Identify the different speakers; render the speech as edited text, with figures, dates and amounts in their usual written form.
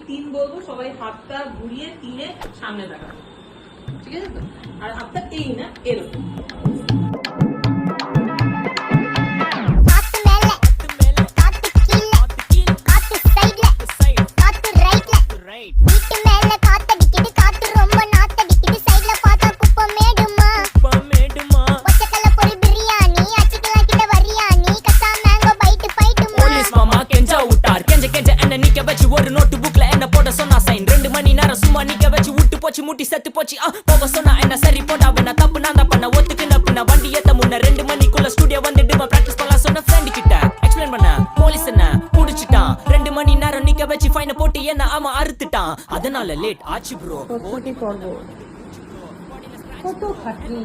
Speaker 1: তিন বলবো, সবাই হাতটা ঘুরিয়ে তিনে সামনে দেখাবে, ঠিক আছে তো? আর হাতটা এই না এরকম।
Speaker 2: ஒரு நோட்டு புக்ல என்ன போட சொன்னா சைன் 2 மணி நேரம் சும்மா நிக்க வச்சு விட்டு போச்சு முட்டி செத்து போச்சு போக சொன்னா என்ன சரி போட்டா வேணா தப்பு நான் தான் பண்ண ஒத்துக்கு நப்புன வண்டி ஏத்த முன்ன 2 மணிக்குள்ள ஸ்டுடியோ வந்துட்டு பிராக்டிஸ் பண்ணலாம் சொன்ன ஃப்ரெண்ட் கிட்ட எக்ஸ்பிளைன் பண்ண போலீஸ் என்ன புடிச்சிட்டான் 2 மணி நேரம் நிக்க வச்சு ஃபைன போட்டு என்ன அவன் அறுத்துட்டான் அதனால லேட் ஆச்சு ப்ரோ
Speaker 1: কত খাটনি